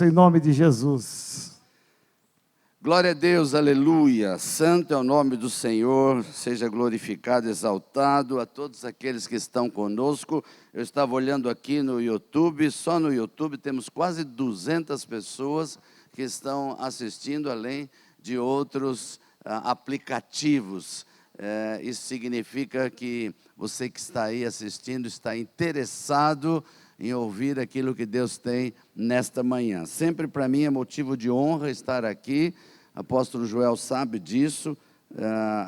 Em nome de Jesus. Glória a Deus, aleluia. Santo é o nome do Senhor, seja glorificado, exaltado. A todos aqueles que estão conosco, eu estava olhando aqui no YouTube, só no YouTube temos quase 200 pessoas que estão assistindo, além de outros aplicativos. Isso significa que você que está aí assistindo está interessado em ouvir aquilo que Deus tem nesta manhã. Sempre para mim é motivo de honra estar aqui. Apóstolo Joel sabe disso.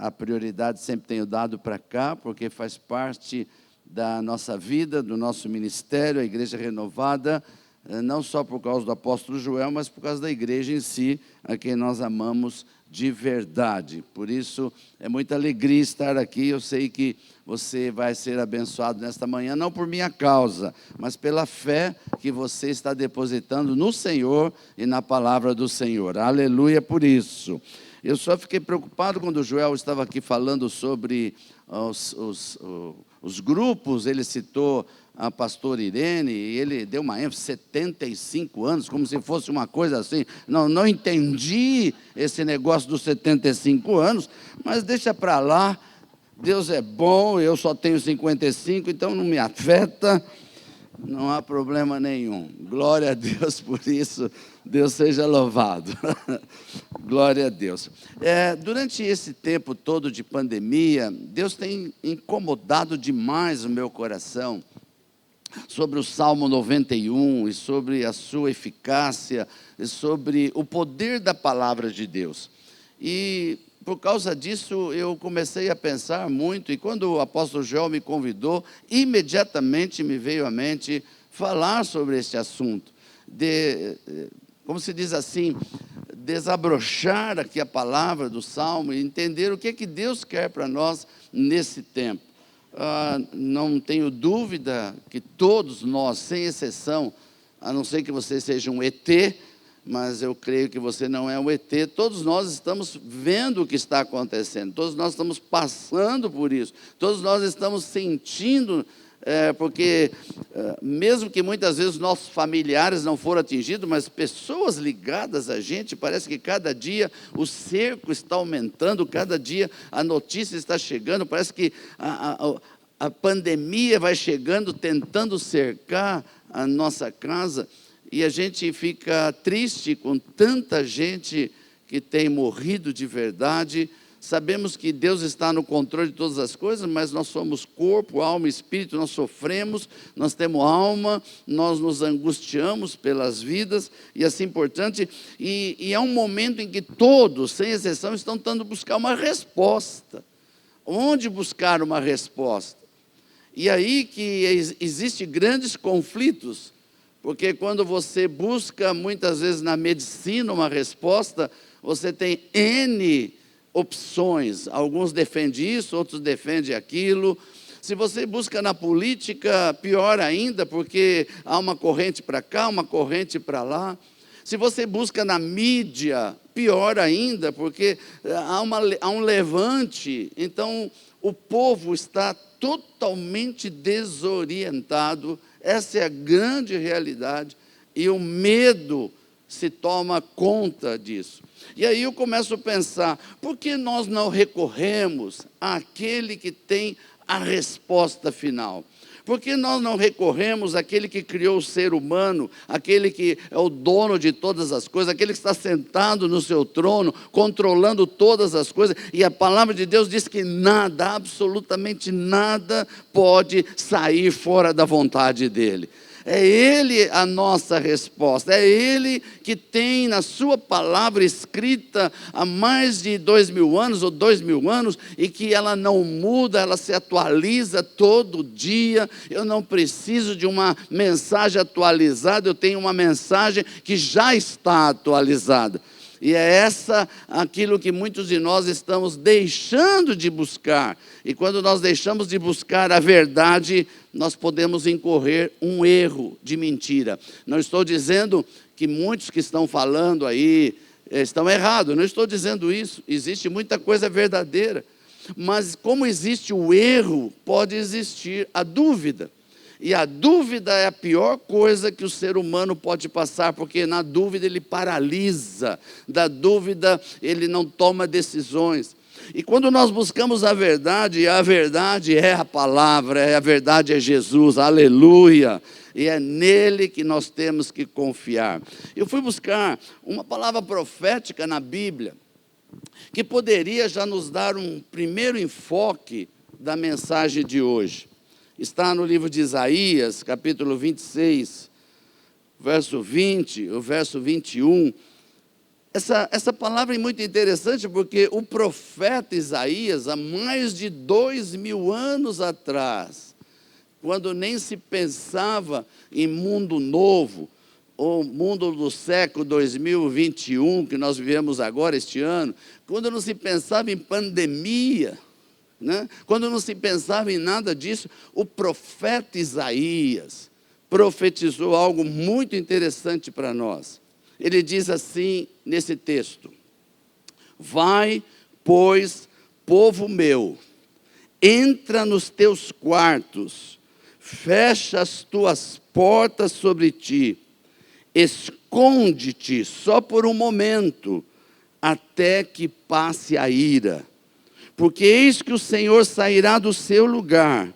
A prioridade sempre tenho dado para cá, porque faz parte da nossa vida, do nosso ministério, a Igreja Renovada, não só por causa do apóstolo Joel, mas por causa da igreja em si, a quem nós amamos de verdade. Por isso, é muita alegria estar aqui. Eu sei que você vai ser abençoado nesta manhã, não por minha causa, mas pela fé que você está depositando no Senhor e na palavra do Senhor. Aleluia por isso. Eu só fiquei preocupado quando o Joel estava aqui falando sobre os grupos. Ele citou a pastora Irene, e ele deu uma ênfase, 75 anos, como se fosse uma coisa assim. Não entendi esse negócio dos 75 anos, mas deixa para lá. Deus é bom, eu só tenho 55, então não me afeta, não há problema nenhum. Glória a Deus por isso, Deus seja louvado. Glória a Deus. Durante esse tempo todo de pandemia, Deus tem incomodado demais o meu coração sobre o Salmo 91 e sobre a sua eficácia, e sobre o poder da palavra de Deus. E por causa disso eu comecei a pensar muito, e quando o apóstolo Joel me convidou, imediatamente me veio à mente falar sobre este assunto, como se diz assim, desabrochar aqui a palavra do Salmo e entender o que é que Deus quer para nós nesse tempo. Não tenho dúvida que todos nós, sem exceção, a não ser que você seja um ET, mas eu creio que você não é um ET, todos nós estamos vendo o que está acontecendo, todos nós estamos passando por isso, todos nós estamos sentindo, porque mesmo que muitas vezes nossos familiares não foram atingidos, mas pessoas ligadas a gente, parece que cada dia o cerco está aumentando, cada dia a notícia está chegando, parece que a pandemia vai chegando, tentando cercar a nossa casa, e a gente fica triste com tanta gente que tem morrido de verdade. Sabemos que Deus está no controle de todas as coisas, mas nós somos corpo, alma e espírito, nós sofremos, nós temos alma, nós nos angustiamos pelas vidas, e assim por diante. E é um momento em que todos, sem exceção, estão tentando buscar uma resposta. Onde buscar uma resposta? E aí que existem grandes conflitos, porque quando você busca, muitas vezes na medicina, uma resposta, você tem N opções. Alguns defendem isso, outros defendem aquilo. Se você busca na política, pior ainda, porque há uma corrente para cá, uma corrente para lá. Se você busca na mídia, pior ainda, porque há um levante. Então, o povo está totalmente desorientado. Essa é a grande realidade, e o medo se toma conta disso. E aí eu começo a pensar, por que nós não recorremos àquele que tem a resposta final? Por que nós não recorremos àquele que criou o ser humano, aquele que é o dono de todas as coisas, aquele que está sentado no seu trono, controlando todas as coisas, e a palavra de Deus diz que nada, absolutamente nada, pode sair fora da vontade dEle. É Ele a nossa resposta, é Ele que tem na sua palavra escrita há mais de 2000 anos ou 2000 anos, e que ela não muda, ela se atualiza todo dia. Eu não preciso de uma mensagem atualizada, eu tenho uma mensagem que já está atualizada. E é aquilo que muitos de nós estamos deixando de buscar. E quando nós deixamos de buscar a verdade, nós podemos incorrer um erro de mentira. Não estou dizendo que muitos que estão falando aí estão errados, não estou dizendo isso. Existe muita coisa verdadeira. Mas como existe o erro, pode existir a dúvida. E a dúvida é a pior coisa que o ser humano pode passar, porque na dúvida ele paralisa, da dúvida ele não toma decisões. E quando nós buscamos a verdade é a palavra, a verdade é Jesus, aleluia. E é nele que nós temos que confiar. Eu fui buscar uma palavra profética na Bíblia, que poderia já nos dar um primeiro enfoque da mensagem de hoje. Está no livro de Isaías, capítulo 26, verso 20, o verso 21. Essa palavra é muito interessante porque o profeta Isaías, há mais de 2000 anos atrás, quando nem se pensava em mundo novo, ou mundo do século 2021, que nós vivemos agora este ano, quando não se pensava em pandemia, né? Quando não se pensava em nada disso, o profeta Isaías profetizou algo muito interessante para nós. Ele diz assim nesse texto: vai, pois, povo meu, entra nos teus quartos, fecha as tuas portas sobre ti, esconde-te só por um momento, até que passe a ira. Porque eis que o Senhor sairá do seu lugar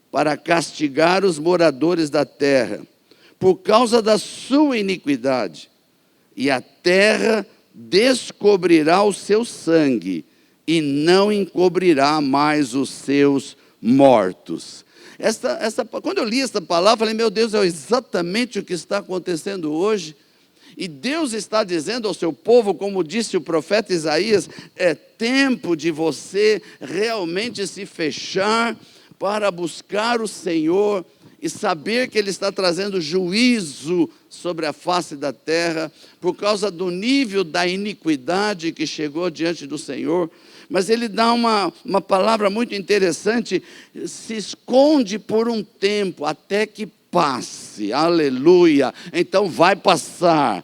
para castigar os moradores da terra, por causa da sua iniquidade. E a terra descobrirá o seu sangue, e não encobrirá mais os seus mortos. Quando eu li essa palavra, eu falei, meu Deus, é exatamente o que está acontecendo hoje. E Deus está dizendo ao seu povo, como disse o profeta Isaías, é tempo de você realmente se fechar para buscar o Senhor e saber que Ele está trazendo juízo sobre a face da terra, por causa do nível da iniquidade que chegou diante do Senhor. Mas Ele dá uma palavra muito interessante: se esconde por um tempo, até que passe, aleluia. Então vai passar,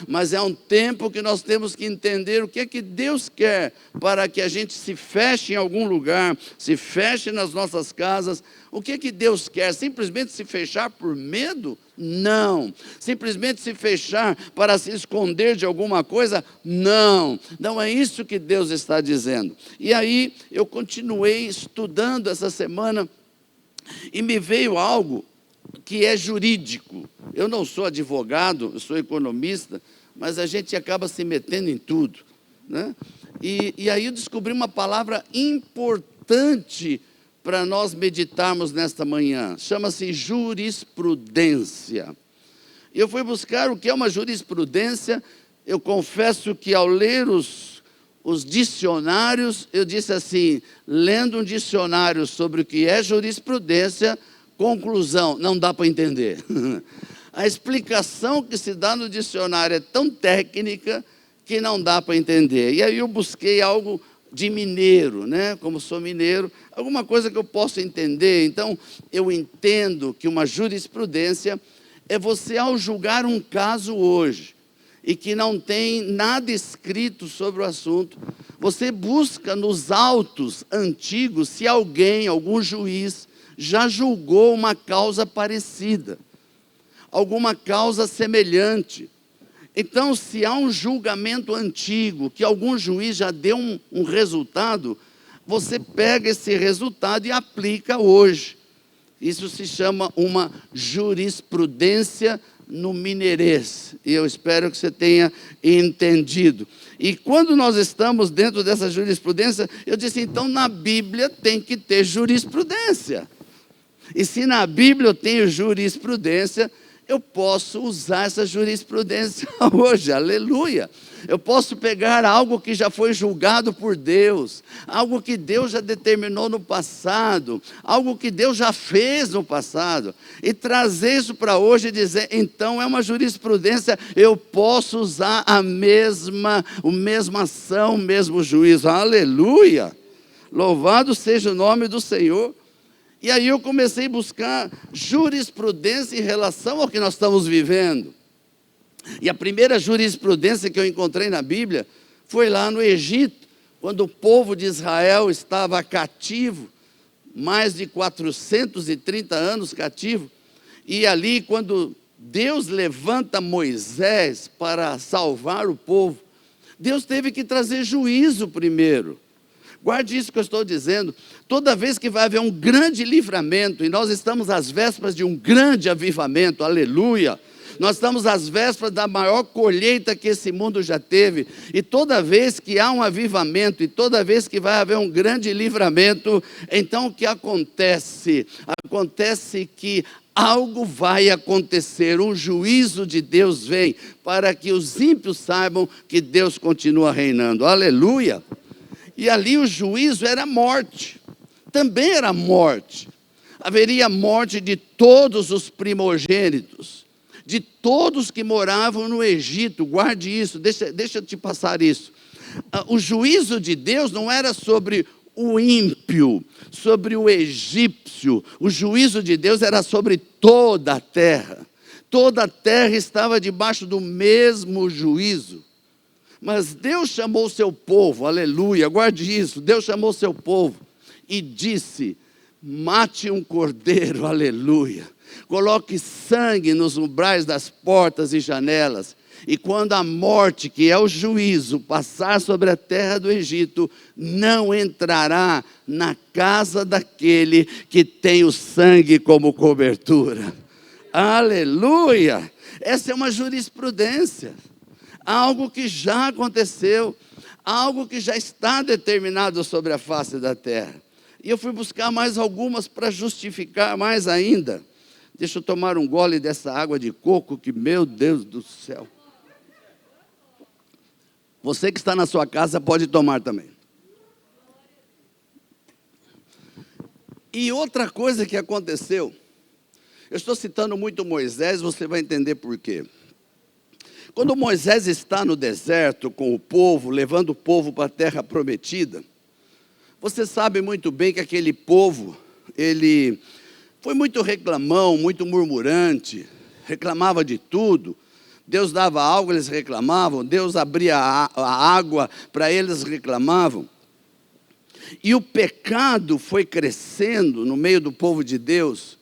mas é um tempo que nós temos que entender o que é que Deus quer, para que a gente se feche em algum lugar, se feche nas nossas casas. O que é que Deus quer? Simplesmente se fechar por medo? Não. Simplesmente se fechar para se esconder de alguma coisa? Não. Não é isso que Deus está dizendo. E aí eu continuei estudando essa semana, e me veio algo que é jurídico. Eu não sou advogado, eu sou economista, mas a gente acaba se metendo em tudo, né? E aí eu descobri uma palavra importante para nós meditarmos nesta manhã. Chama-se jurisprudência. Eu fui buscar o que é uma jurisprudência. Eu confesso que ao ler os dicionários, eu disse assim, lendo um dicionário sobre o que é jurisprudência, conclusão, não dá para entender. A explicação que se dá no dicionário é tão técnica que não dá para entender. E aí eu busquei algo de mineiro, né? Como sou mineiro, alguma coisa que eu possa entender. Então, eu entendo que uma jurisprudência é você, ao julgar um caso hoje, e que não tem nada escrito sobre o assunto, você busca nos autos antigos se algum juiz, já julgou uma causa parecida, alguma causa semelhante. Então, se há um julgamento antigo, que algum juiz já deu um resultado, você pega esse resultado e aplica hoje. Isso se chama uma jurisprudência no mineirês, e eu espero que você tenha entendido. E quando nós estamos dentro dessa jurisprudência, eu disse, então na Bíblia tem que ter jurisprudência. E se na Bíblia eu tenho jurisprudência, eu posso usar essa jurisprudência hoje, aleluia. Eu posso pegar algo que já foi julgado por Deus, algo que Deus já determinou no passado, algo que Deus já fez no passado, e trazer isso para hoje e dizer, então é uma jurisprudência, eu posso usar a mesma ação, o mesmo juízo, aleluia. Louvado seja o nome do Senhor. E aí eu comecei a buscar jurisprudência em relação ao que nós estamos vivendo. E a primeira jurisprudência que eu encontrei na Bíblia foi lá no Egito, quando o povo de Israel estava cativo mais de 430 anos cativo. E ali, quando Deus levanta Moisés para salvar o povo, Deus teve que trazer juízo primeiro. Guarde isso que eu estou dizendo. Toda vez que vai haver um grande livramento, e nós estamos às vésperas de um grande avivamento, aleluia. Nós estamos às vésperas da maior colheita que esse mundo já teve. E toda vez que há um avivamento, e toda vez que vai haver um grande livramento, então o que acontece? Acontece que algo vai acontecer, um juízo de Deus vem, para que os ímpios saibam que Deus continua reinando, aleluia. E ali o juízo era morte, também era morte. Haveria morte de todos os primogênitos, de todos que moravam no Egito. Guarde isso, deixa eu te passar isso. O juízo de Deus não era sobre o ímpio, sobre o egípcio. O juízo de Deus era sobre toda a terra. Toda a terra estava debaixo do mesmo juízo. Mas Deus chamou o seu povo, aleluia, guarde isso. Deus chamou o seu povo e disse: mate um cordeiro, aleluia. Coloque sangue nos umbrais das portas e janelas. E quando a morte, que é o juízo, passar sobre a terra do Egito, não entrará na casa daquele que tem o sangue como cobertura. Aleluia! Essa é uma jurisprudência. Algo que já aconteceu, algo que já está determinado sobre a face da terra. E eu fui buscar mais algumas para justificar mais ainda. Deixa eu tomar um gole dessa água de coco, que, meu Deus do céu. Você que está na sua casa pode tomar também. E outra coisa que aconteceu, eu estou citando muito Moisés, você vai entender por quê. Quando Moisés está no deserto com o povo, levando o povo para a terra prometida, você sabe muito bem que aquele povo, ele foi muito reclamão, muito murmurante, reclamava de tudo. Deus dava algo, eles reclamavam. Deus abria a água, para eles reclamavam. E o pecado foi crescendo no meio do povo de Deus.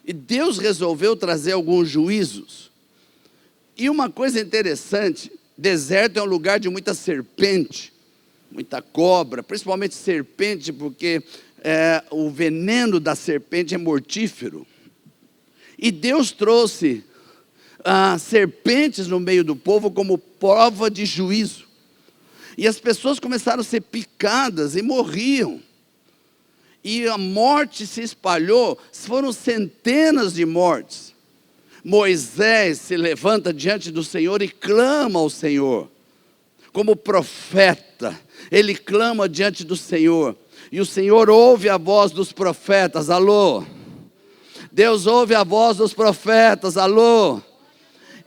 E Deus resolveu trazer alguns juízos. E uma coisa interessante, deserto é um lugar de muita serpente, muita cobra, principalmente serpente, porque o veneno da serpente é mortífero. E Deus trouxe serpentes no meio do povo como prova de juízo. E as pessoas começaram a ser picadas e morriam. E a morte se espalhou, foram centenas de mortes. Moisés se levanta diante do Senhor e clama ao Senhor. Como profeta, ele clama diante do Senhor. E o Senhor ouve a voz dos profetas, alô. Deus ouve a voz dos profetas, alô.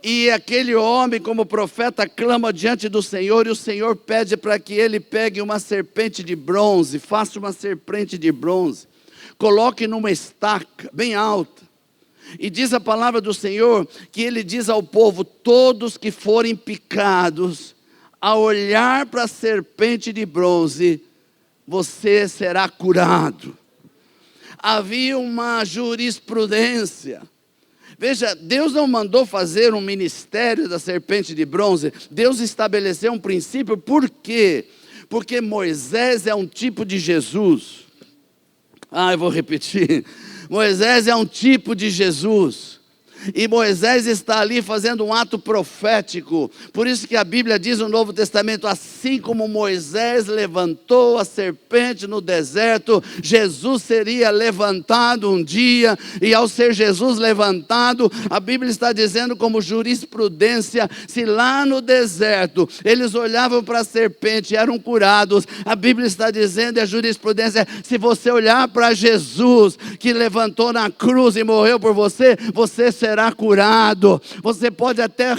E aquele homem, como profeta, clama diante do Senhor, e o Senhor pede para que ele pegue uma serpente de bronze, faça uma serpente de bronze, coloque numa estaca bem alta, e diz a palavra do Senhor, que ele diz ao povo: todos que forem picados, a olhar para a serpente de bronze, você será curado. Havia uma jurisprudência. Veja, Deus não mandou fazer um ministério da serpente de bronze. Deus estabeleceu um princípio. Por quê? Porque Moisés é um tipo de Jesus. Eu vou repetir. Moisés é um tipo de Jesus. E Moisés está ali fazendo um ato profético. Por isso que a Bíblia diz no Novo Testamento: assim como Moisés levantou a serpente no deserto, Jesus seria levantado um dia. E ao ser Jesus levantado, a Bíblia está dizendo como jurisprudência, se lá no deserto eles olhavam para a serpente e eram curados, a Bíblia está dizendo, a jurisprudência, se você olhar para Jesus, que levantou na cruz e morreu por você, você será curado. Você pode até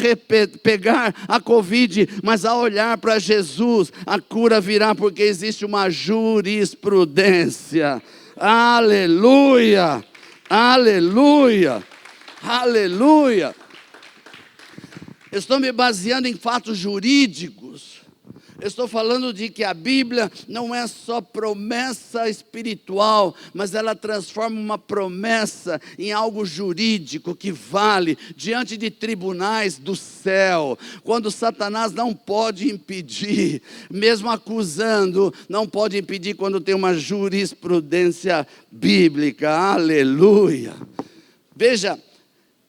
pegar a Covid, mas ao olhar para Jesus, a cura virá, porque existe uma jurisprudência. Aleluia, aleluia, aleluia. Eu estou me baseando em fatos jurídicos. Eu estou falando de que a Bíblia não é só promessa espiritual, mas ela transforma uma promessa em algo jurídico que vale diante de tribunais do céu. Quando Satanás não pode impedir, mesmo acusando, não pode impedir quando tem uma jurisprudência bíblica. Aleluia! Veja,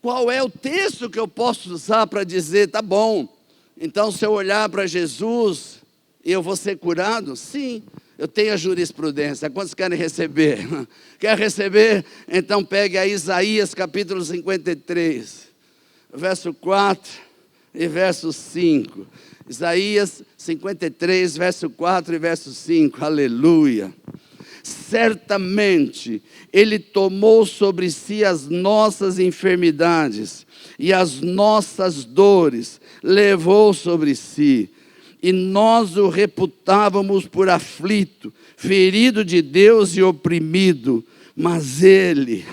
qual é o texto que eu posso usar para dizer, tá bom, então se eu olhar para Jesus, eu vou ser curado? Sim, eu tenho a jurisprudência. Quantos querem receber? Quer receber? Então pegue a Isaías capítulo 53, verso 4 e verso 5. Isaías 53, verso 4 e verso 5, aleluia. Certamente Ele tomou sobre si as nossas enfermidades e as nossas dores levou sobre si, e nós o reputávamos por aflito, ferido de Deus e oprimido, mas Ele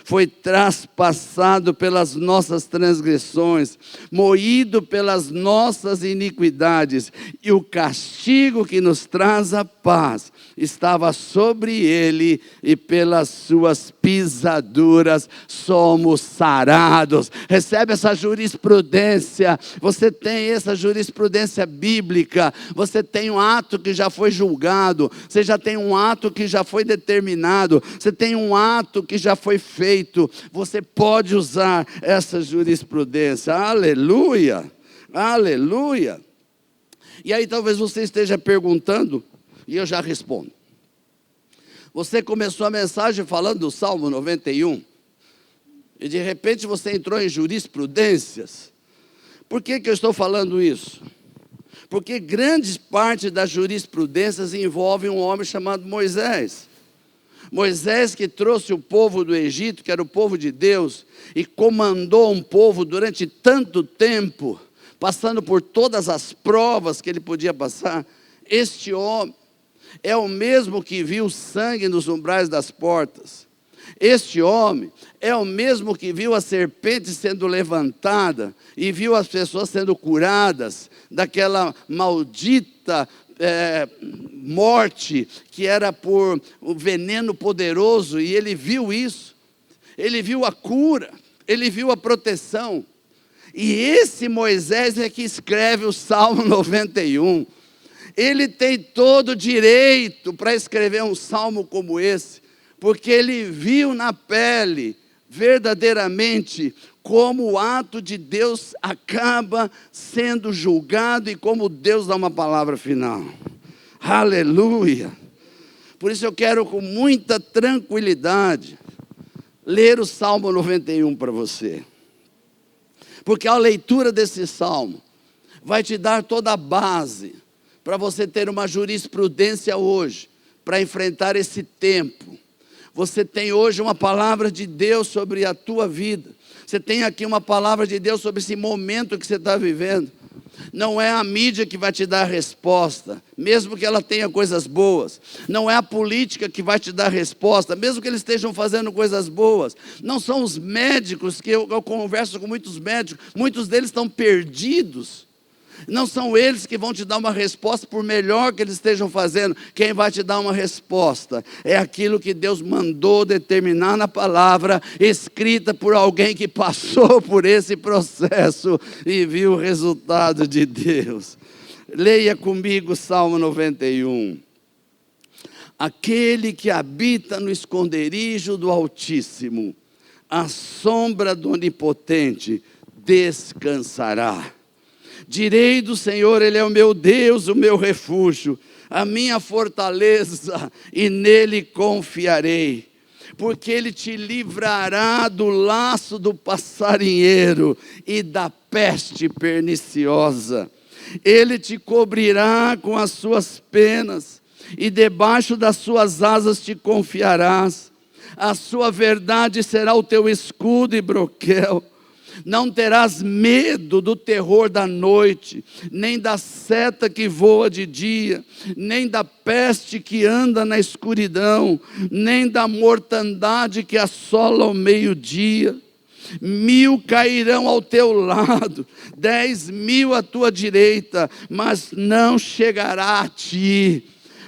foi traspassado pelas nossas transgressões, moído pelas nossas iniquidades, e o castigo que nos traz a paz estava sobre Ele, e pelas suas pisaduras somos sarados. Recebe essa jurisprudência, você tem essa jurisprudência bíblica, você tem um ato que já foi julgado, você já tem um ato que já foi determinado, você tem um ato que já foi feito, você pode usar essa jurisprudência. Aleluia, aleluia. E aí talvez você esteja perguntando, e eu já respondo. Você começou a mensagem falando do Salmo 91, e de repente você entrou em jurisprudências. Por que eu estou falando isso? Porque grande parte das jurisprudências envolve um homem chamado Moisés. Moisés que trouxe o povo do Egito, que era o povo de Deus, e comandou um povo durante tanto tempo, passando por todas as provas que ele podia passar. Este homem é o mesmo que viu sangue nos umbrais das portas. Este homem é o mesmo que viu a serpente sendo levantada e viu as pessoas sendo curadas daquela maldita morte que era por um veneno poderoso, e ele viu isso, ele viu a cura, ele viu a proteção. E esse Moisés é que escreve o Salmo 91. Ele tem todo o direito para escrever um salmo como esse, porque ele viu na pele, verdadeiramente, como o ato de Deus acaba sendo julgado e como Deus dá uma palavra final. Aleluia! Por isso eu quero com muita tranquilidade ler o Salmo 91 para você. Porque a leitura desse salmo vai te dar toda a base para você ter uma jurisprudência hoje, para enfrentar esse tempo. Você tem hoje uma palavra de Deus sobre a tua vida. Você tem aqui uma palavra de Deus sobre esse momento que você está vivendo. Não é a mídia que vai te dar a resposta, mesmo que ela tenha coisas boas. Não é a política que vai te dar a resposta, mesmo que eles estejam fazendo coisas boas. Não são os médicos, que eu converso com muitos médicos, muitos deles estão perdidos. Não são eles que vão te dar uma resposta, por melhor que eles estejam fazendo. Quem vai te dar uma resposta é aquilo que Deus mandou determinar na palavra, escrita por alguém que passou por esse processo e viu o resultado de Deus. Leia comigo o Salmo 91. Aquele que habita no esconderijo do Altíssimo, à sombra do Onipotente, descansará. Direi do Senhor, Ele é o meu Deus, o meu refúgio, a minha fortaleza, e nele confiarei. Porque Ele te livrará do laço do passarinheiro e da peste perniciosa. Ele te cobrirá com as suas penas, e debaixo das suas asas te confiarás. A sua verdade será o teu escudo e broquel. Não terás medo do terror da noite, nem da seta que voa de dia, nem da peste que anda na escuridão, nem da mortandade que assola ao meio-dia. 1000 cairão ao teu lado, 10.000 à tua direita, mas não chegará a ti.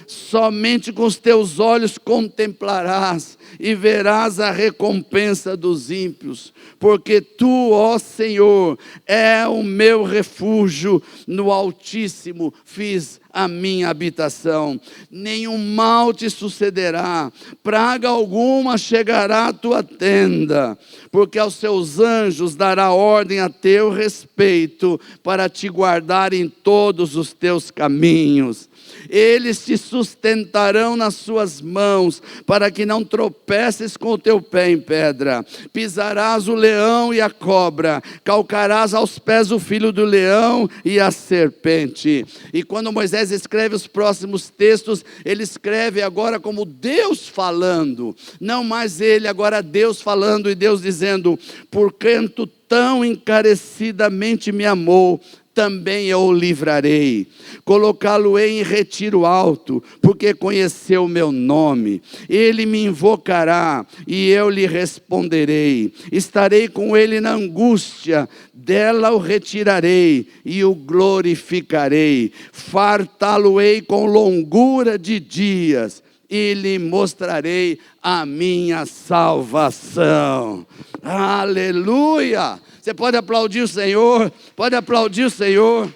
Somente com os teus olhos contemplarás e verás a recompensa dos ímpios, porque tu, ó Senhor, é o meu refúgio, no Altíssimo fiz a minha habitação. Nenhum mal te sucederá, praga alguma chegará à tua tenda, porque aos seus anjos dará ordem a teu respeito, para te guardar em todos os teus caminhos. Eles te sustentarão nas suas mãos, para que não tropeces com o teu pé em pedra. Pisarás o leão e a cobra, calcarás aos pés o filho do leão e a serpente. E quando Moisés escreve os próximos textos, ele escreve agora como Deus falando, não mais ele, agora Deus falando, e Deus dizendo: porquanto tão encarecidamente me amou, também eu o livrarei, colocá-lo-ei em retiro alto, porque conheceu o meu nome. Ele me invocará e eu lhe responderei. Estarei com ele na angústia, dela o retirarei e o glorificarei. Fartá-lo-ei com longura de dias e lhe mostrarei a minha salvação. Aleluia! Você pode aplaudir o Senhor, pode aplaudir o Senhor.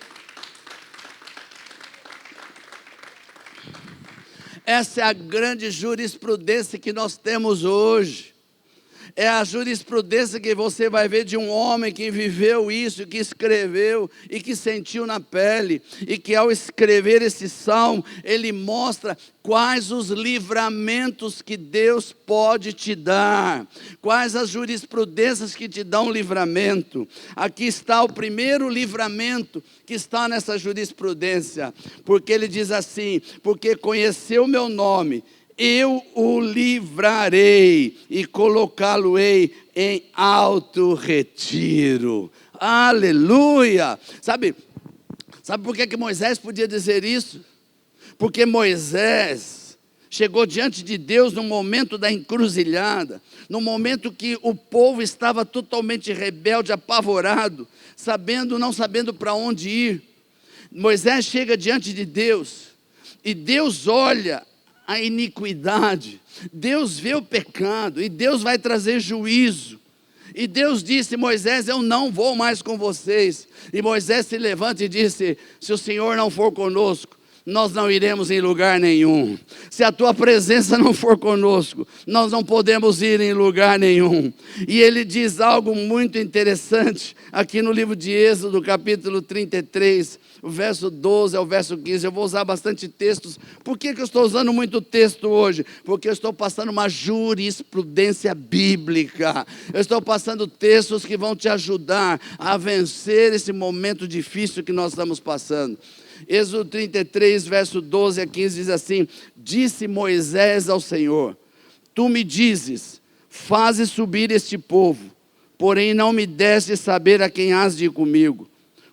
Essa é a grande jurisprudência que nós temos hoje. É a jurisprudência que você vai ver de um homem que viveu isso, que escreveu e que sentiu na pele. E que ao escrever esse salmo, ele mostra quais os livramentos que Deus pode te dar. Quais as jurisprudências que te dão livramento. Aqui está o primeiro livramento que está nessa jurisprudência. Porque ele diz assim: porque conheceu o meu nome, eu o livrarei e colocá-lo-ei em alto retiro. Aleluia! Sabe por que Moisés podia dizer isso? Porque Moisés chegou diante de Deus no momento da encruzilhada, no momento que o povo estava totalmente rebelde, apavorado, não sabendo para onde ir. Moisés chega diante de Deus, e Deus olha a iniquidade, Deus vê o pecado, e Deus vai trazer juízo. E Deus disse: Moisés, eu não vou mais com vocês. E Moisés se levanta e disse: se o Senhor não for conosco, nós não iremos em lugar nenhum. Se a tua presença não for conosco, nós não podemos ir em lugar nenhum. E ele diz algo muito interessante aqui no livro de Êxodo, capítulo 33, o verso 12 ao verso 15. Eu vou usar bastante textos. Por que eu estou usando muito texto hoje? Porque eu estou passando uma jurisprudência bíblica. Eu estou passando textos que vão te ajudar a vencer esse momento difícil que nós estamos passando. Êxodo 33, verso 12 a 15 diz assim: disse Moisés ao Senhor: tu me dizes, faze subir este povo, porém não me deste saber a quem has de ir comigo.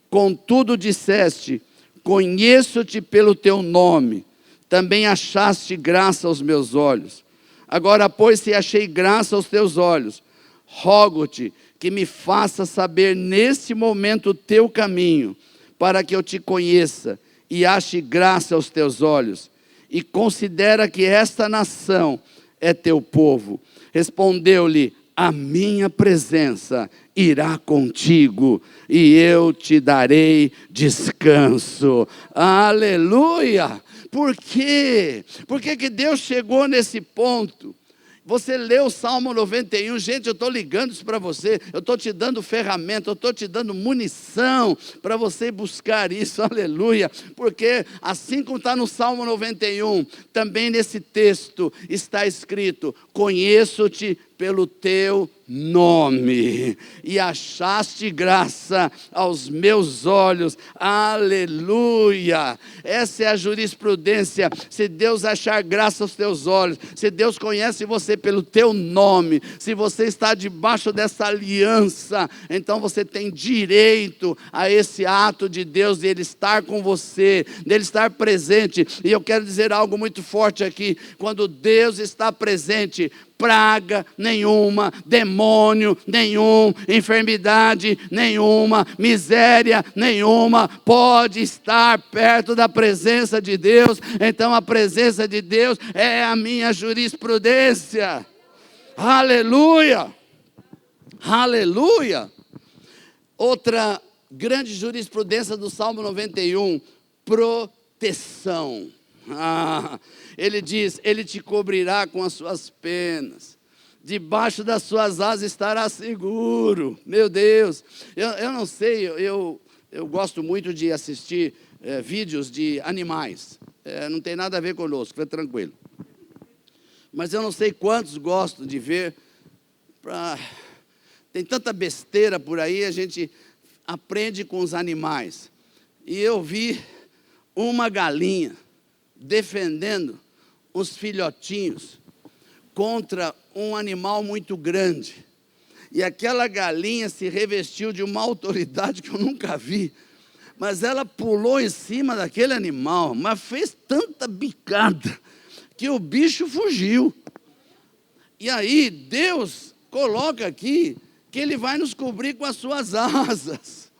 Contudo disseste, conheço-te pelo teu nome, também achaste graça aos meus olhos. Agora, pois, se achei graça aos teus olhos, rogo-te que me faça saber nesse momento o teu caminho, para que eu te conheça e ache graça aos teus olhos. E considera que esta nação é teu povo. Respondeu-lhe: a minha presença irá contigo, e eu te darei descanso. Aleluia! Por quê? Por que Deus chegou nesse ponto? Você leu o Salmo 91, gente, eu estou ligando isso para você, eu estou te dando ferramenta, eu estou te dando munição para você buscar isso, aleluia, porque assim como está no Salmo 91, também nesse texto está escrito: conheço-te pelo teu nome, e achaste graça aos meus olhos, aleluia. Essa é a jurisprudência. Se Deus achar graça aos teus olhos, se Deus conhece você pelo teu nome, se você está debaixo dessa aliança, então você tem direito a esse ato de Deus, de Ele estar com você, de Ele estar presente. E eu quero dizer algo muito forte aqui: quando Deus está presente, praga nenhuma, demônio nenhum, enfermidade nenhuma, miséria nenhuma pode estar perto da presença de Deus. Então a presença de Deus é a minha jurisprudência. Aleluia! Aleluia! Outra grande jurisprudência do Salmo 91, proteção. Ele diz, ele te cobrirá com as suas penas, debaixo das suas asas estará seguro. Meu Deus, eu não sei, eu gosto muito de assistir vídeos de animais, não tem nada a ver conosco, fica tranquilo. Mas eu não sei quantos gostam de ver, tem tanta besteira por aí, a gente aprende com os animais. E eu vi uma galinha defendendo os filhotinhos contra um animal muito grande. E aquela galinha se revestiu de uma autoridade que eu nunca vi. Mas ela pulou em cima daquele animal, mas fez tanta bicada que o bicho fugiu. E aí Deus coloca aqui que Ele vai nos cobrir com as suas asas.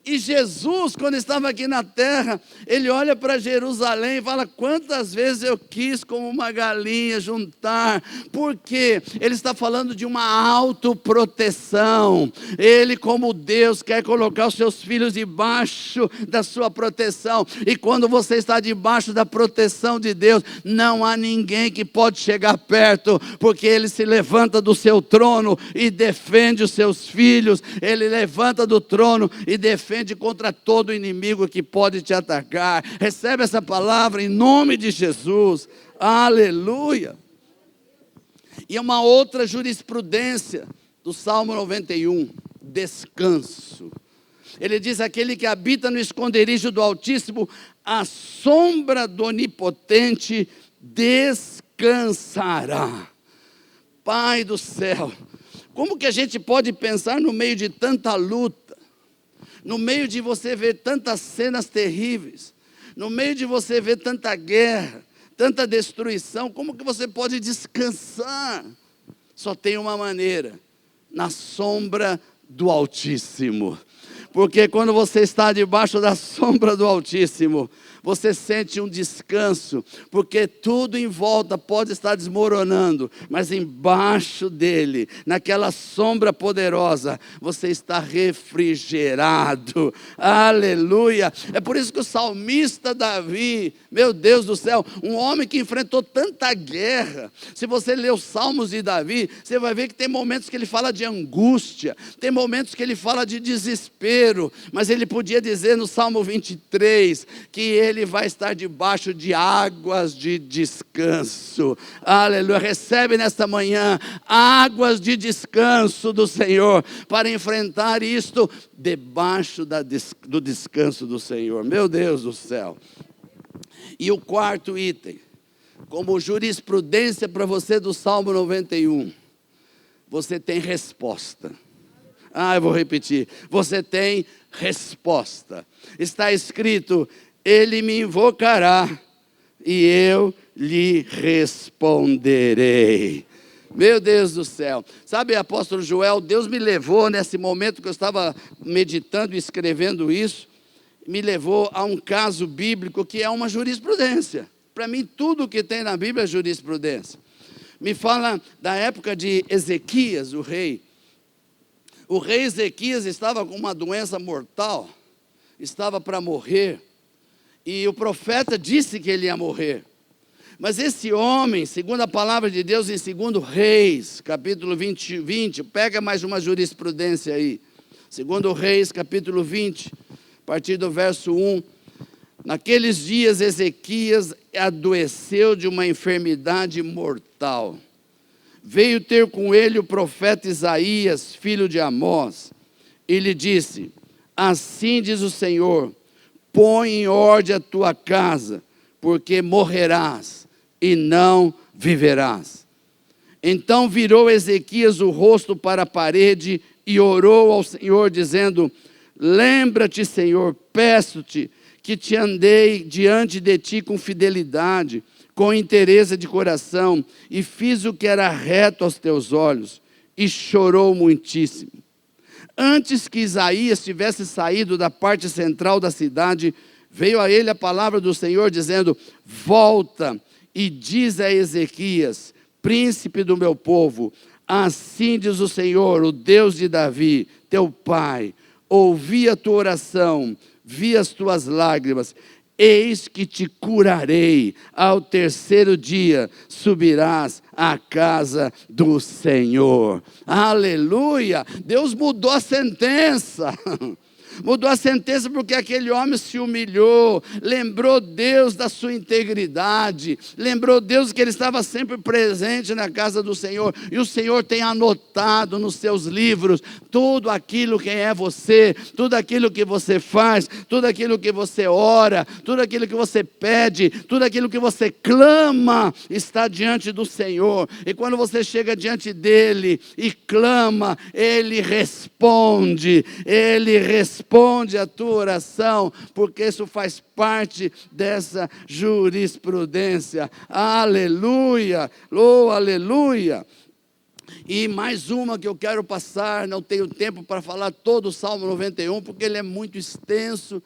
E Jesus, quando estava aqui na terra, Ele olha para Jerusalém e fala, quantas vezes eu quis como uma galinha juntar, porque Ele está falando de uma autoproteção. Ele, como Deus, quer colocar os seus filhos debaixo da sua proteção, e quando você está debaixo da proteção de Deus, não há ninguém que pode chegar perto, porque Ele se levanta do seu trono e defende os seus filhos. Ele levanta do trono e defende contra todo inimigo que pode te atacar. Recebe essa palavra em nome de Jesus. Aleluia. E uma outra jurisprudência do Salmo 91, descanso. Ele diz, aquele que habita no esconderijo do Altíssimo, à sombra do Onipotente descansará. Pai do céu, como que a gente pode pensar no meio de tanta luta, no meio de você ver tantas cenas terríveis, no meio de você ver tanta guerra, tanta destruição, como que você pode descansar? Só tem uma maneira, na sombra do Altíssimo. Porque quando você está debaixo da sombra do Altíssimo, você sente um descanso, porque tudo em volta pode estar desmoronando, mas embaixo dele, naquela sombra poderosa, você está refrigerado. Aleluia! É por isso que o salmista Davi, meu Deus do céu, um homem que enfrentou tanta guerra, se você ler os salmos de Davi, você vai ver que tem momentos que ele fala de angústia, tem momentos que ele fala de desespero, mas ele podia dizer no Salmo 23, que ele vai estar debaixo de águas de descanso. Aleluia, recebe nesta manhã águas de descanso do Senhor, para enfrentar isto debaixo do descanso do Senhor. Meu Deus do céu. E o quarto item, como jurisprudência para você do Salmo 91, você tem resposta. Eu vou repetir, você tem resposta. Está escrito, Ele me invocará e eu lhe responderei. Meu Deus do céu. Sabe, apóstolo Joel, Deus me levou nesse momento que eu estava meditando e escrevendo isso, me levou a um caso bíblico que é uma jurisprudência. Para mim, tudo que tem na Bíblia é jurisprudência. Me fala da época de Ezequias, o rei. O rei Ezequias estava com uma doença mortal, estava para morrer, e o profeta disse que ele ia morrer. Mas esse homem, segundo a palavra de Deus em 2 Reis, capítulo 20, pega mais uma jurisprudência aí. 2 Reis, capítulo 20, a partir do verso 1. Naqueles dias Ezequias adoeceu de uma enfermidade mortal. Veio ter com ele o profeta Isaías, filho de Amós, e lhe disse, assim diz o Senhor, põe em ordem a tua casa, porque morrerás e não viverás. Então virou Ezequias o rosto para a parede e orou ao Senhor, dizendo, lembra-te, Senhor, peço-te, que te andei diante de ti com fidelidade, com interesse de coração, e fiz o que era reto aos teus olhos, e chorou muitíssimo. Antes que Isaías tivesse saído da parte central da cidade, veio a ele a palavra do Senhor, dizendo: volta e diz a Ezequias, príncipe do meu povo, assim diz o Senhor, o Deus de Davi, teu pai, ouvi a tua oração, vi as tuas lágrimas, eis que te curarei, ao terceiro dia subirás à casa do Senhor. Aleluia! Deus mudou a sentença. Mudou a sentença porque aquele homem se humilhou, lembrou Deus da sua integridade, lembrou Deus que ele estava sempre presente na casa do Senhor, e o Senhor tem anotado nos seus livros tudo aquilo que é você, tudo aquilo que você faz, tudo aquilo que você ora, tudo aquilo que você pede, tudo aquilo que você clama, está diante do Senhor. E quando você chega diante dele e clama, ele responde a tua oração, porque isso faz parte dessa jurisprudência. Aleluia, oh aleluia. E mais uma que eu quero passar, não tenho tempo para falar todo o Salmo 91, porque ele é muito extenso,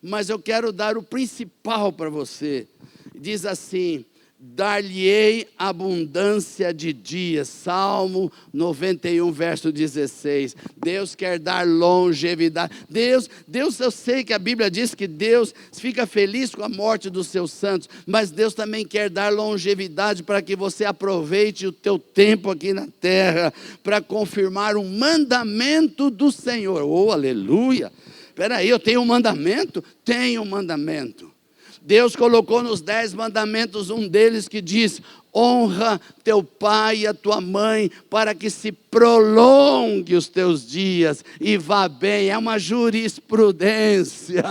mas eu quero dar o principal para você. Diz assim: dar-lhe-ei abundância de dias. Salmo 91, verso 16. Deus quer dar longevidade. Deus, eu sei que a Bíblia diz que Deus fica feliz com a morte dos seus santos, mas Deus também quer dar longevidade para que você aproveite o teu tempo aqui na terra, para confirmar um mandamento do Senhor. Oh, aleluia! Espera aí, eu tenho um mandamento? Tenho um mandamento. Deus colocou nos 10 mandamentos um deles que diz: honra teu pai e a tua mãe, para que se prolongue os teus dias e vá bem. É uma jurisprudência.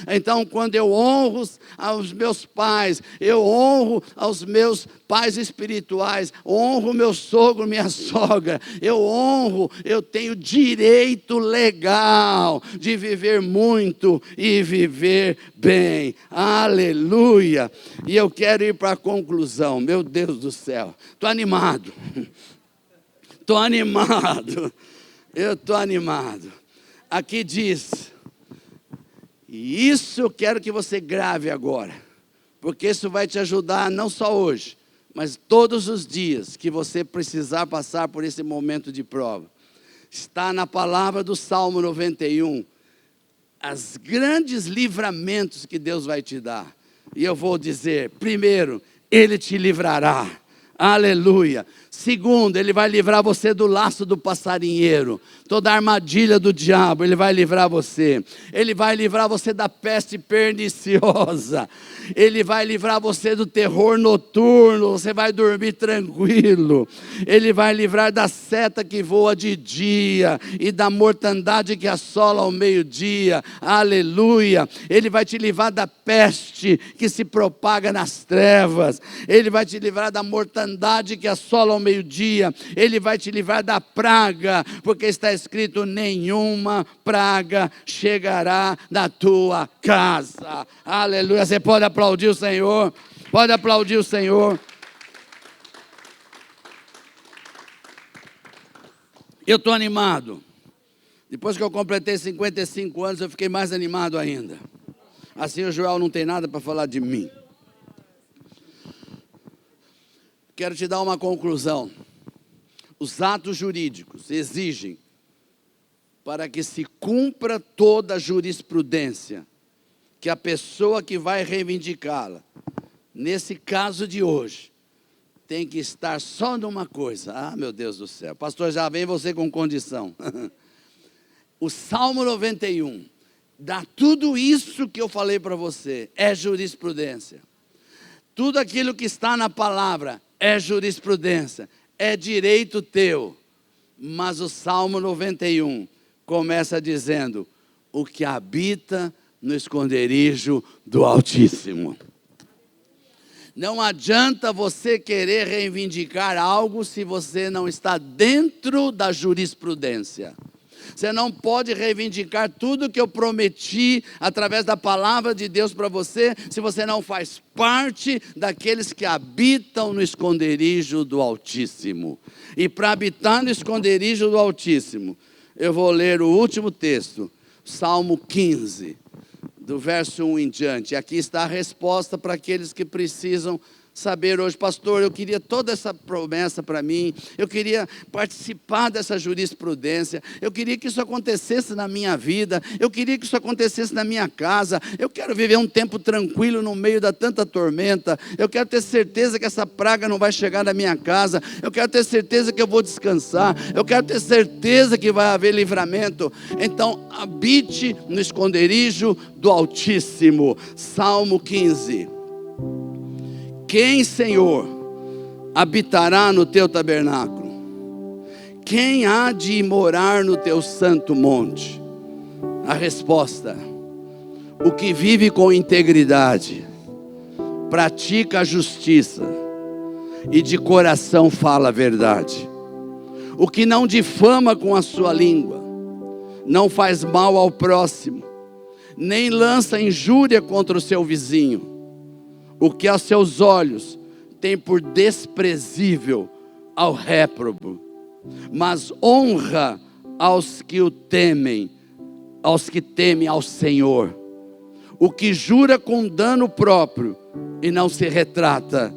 Então, quando eu honro aos meus pais, eu honro aos meus pais espirituais, honro meu sogro, minha sogra, eu tenho direito legal de viver muito e viver bem. Aleluia! E eu quero ir para a conclusão. Meu Deus do céu, estou animado. Eu estou animado. Aqui diz, e isso eu quero que você grave agora, porque isso vai te ajudar não só hoje, mas todos os dias que você precisar passar por esse momento de prova. Está na palavra do Salmo 91, os grandes livramentos que Deus vai te dar. E eu vou dizer, primeiro, Ele te livrará. Aleluia. Segundo, Ele vai livrar você do laço do passarinheiro, toda a armadilha do diabo, Ele vai livrar você. Ele vai livrar você da peste perniciosa. Ele vai livrar você do terror noturno, você vai dormir tranquilo. Ele vai livrar da seta que voa de dia e da mortandade que assola ao meio-dia. Aleluia. Ele vai te livrar da peste que se propaga nas trevas. Ele vai te livrar da mortandade que assola ao meio-dia. Ele vai te livrar da praga, porque está escrito: nenhuma praga chegará na tua casa. Aleluia. Você pode aplaudir o Senhor? Pode aplaudir o Senhor. Eu estou animado. Depois que eu completei 55 anos, eu fiquei mais animado ainda. Assim o Joel não tem nada para falar de mim. Quero te dar uma conclusão. Os atos jurídicos exigem, para que se cumpra toda a jurisprudência, que a pessoa que vai reivindicá-la, nesse caso de hoje, tem que estar só numa coisa. Ah, meu Deus do céu, pastor, já vem você com condição. O Salmo 91 dá tudo isso que eu falei para você, é jurisprudência. Tudo aquilo que está na palavra é jurisprudência, é direito teu. Mas o Salmo 91 começa dizendo: o que habita no esconderijo do Altíssimo. Não adianta você querer reivindicar algo se você não está dentro da jurisprudência. Você não pode reivindicar tudo que eu prometi através da palavra de Deus para você, se você não faz parte daqueles que habitam no esconderijo do Altíssimo. E para habitar no esconderijo do Altíssimo, eu vou ler o último texto, Salmo 15, do verso 1 em diante. Aqui está a resposta para aqueles que precisam saber hoje: pastor, eu queria toda essa promessa para mim, eu queria participar dessa jurisprudência, eu queria que isso acontecesse na minha vida, eu queria que isso acontecesse na minha casa, eu quero viver um tempo tranquilo no meio da tanta tormenta, eu quero ter certeza que essa praga não vai chegar na minha casa, eu quero ter certeza que eu vou descansar, eu quero ter certeza que vai haver livramento. Então habite no esconderijo do Altíssimo. Salmo 15. Quem, Senhor, habitará no teu tabernáculo? Quem há de morar no teu santo monte? A resposta: o que vive com integridade, pratica a justiça e de coração fala a verdade. O que não difama com a sua língua, não faz mal ao próximo, nem lança injúria contra o seu vizinho. O que aos seus olhos tem por desprezível ao réprobo, mas honra aos que o temem, aos que temem ao Senhor. O que jura com dano próprio e não se retrata,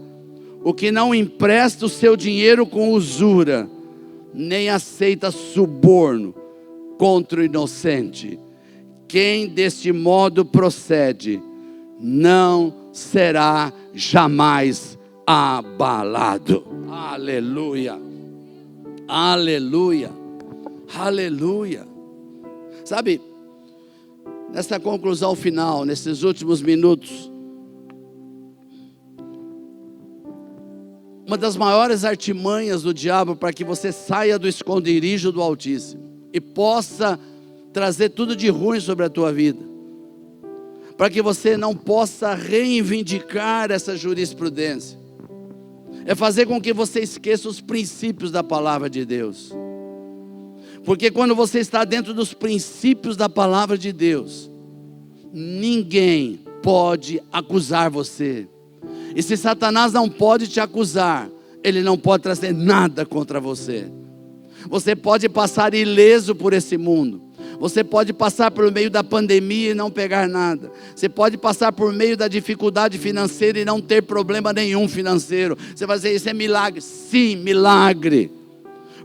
o que não empresta o seu dinheiro com usura, nem aceita suborno contra o inocente. Quem deste modo procede, não será jamais abalado. Aleluia, aleluia, aleluia. Sabe, nessa conclusão final, nesses últimos minutos, uma das maiores artimanhas do diabo para que você saia do esconderijo do Altíssimo e possa trazer tudo de ruim sobre a tua vida, para que você não possa reivindicar essa jurisprudência, é fazer com que você esqueça os princípios da palavra de Deus. Porque quando você está dentro dos princípios da palavra de Deus, ninguém pode acusar você. E se Satanás não pode te acusar, ele não pode trazer nada contra você. Você pode passar ileso por esse mundo. Você pode passar por meio da pandemia e não pegar nada. Você pode passar por meio da dificuldade financeira e não ter problema nenhum financeiro. Você vai dizer: isso é milagre. Sim, milagre.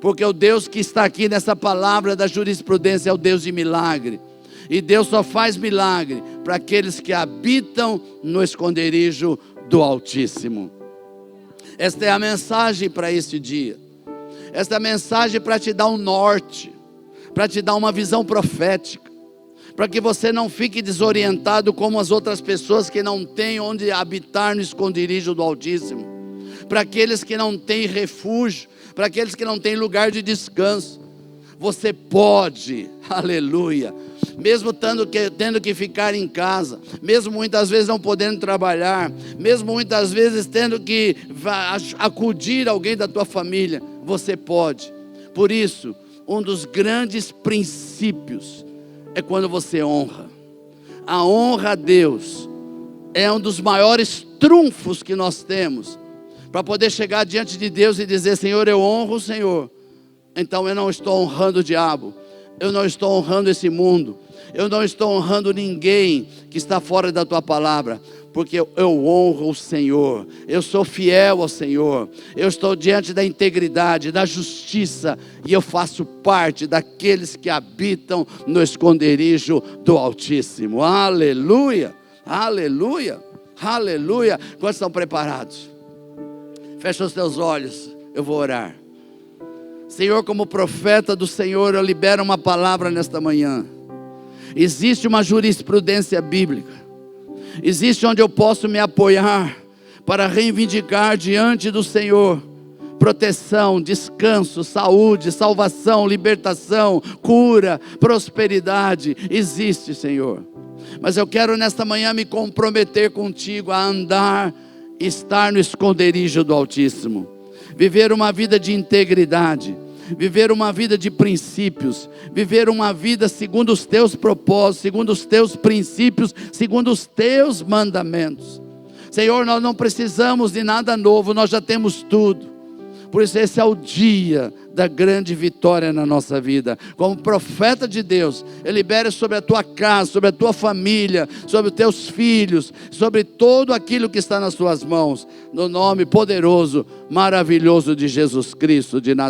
Porque o Deus que está aqui nessa palavra da jurisprudência é o Deus de milagre. E Deus só faz milagre para aqueles que habitam no esconderijo do Altíssimo. Esta é a mensagem para este dia. Esta é a mensagem para te dar um norte, para te dar uma visão profética, para que você não fique desorientado como as outras pessoas que não têm onde habitar no esconderijo do Altíssimo, para aqueles que não têm refúgio, para aqueles que não têm lugar de descanso. Você pode, aleluia, mesmo tendo que ficar em casa, mesmo muitas vezes não podendo trabalhar, mesmo muitas vezes tendo que acudir alguém da tua família, você pode. Por isso, um dos grandes princípios é quando você honra. A honra a Deus é um dos maiores trunfos que nós temos para poder chegar diante de Deus e dizer: Senhor, eu honro o Senhor. Então eu não estou honrando o diabo, eu não estou honrando esse mundo, eu não estou honrando ninguém que está fora da tua palavra, porque eu honro o Senhor, eu sou fiel ao Senhor, eu estou diante da integridade, da justiça, e eu faço parte daqueles que habitam no esconderijo do Altíssimo. Aleluia, aleluia, aleluia. Quantos estão preparados? Fecha os teus olhos, eu vou orar. Senhor, como profeta do Senhor, eu libero uma palavra nesta manhã. Existe uma jurisprudência bíblica, existe onde eu posso me apoiar para reivindicar diante do Senhor proteção, descanso, saúde, salvação, libertação, cura, prosperidade. Existe, Senhor. Mas eu quero nesta manhã me comprometer contigo a andar, estar no esconderijo do Altíssimo, viver uma vida de integridade, viver uma vida de princípios, viver uma vida segundo os teus propósitos, segundo os teus princípios, segundo os teus mandamentos. Senhor, nós não precisamos de nada novo, nós já temos tudo. Por isso esse é o dia da grande vitória na nossa vida. Como profeta de Deus, eu libero sobre a tua casa, sobre a tua família, sobre os teus filhos, sobre todo aquilo que está nas tuas mãos, no nome poderoso, maravilhoso de Jesus Cristo de Nazaré.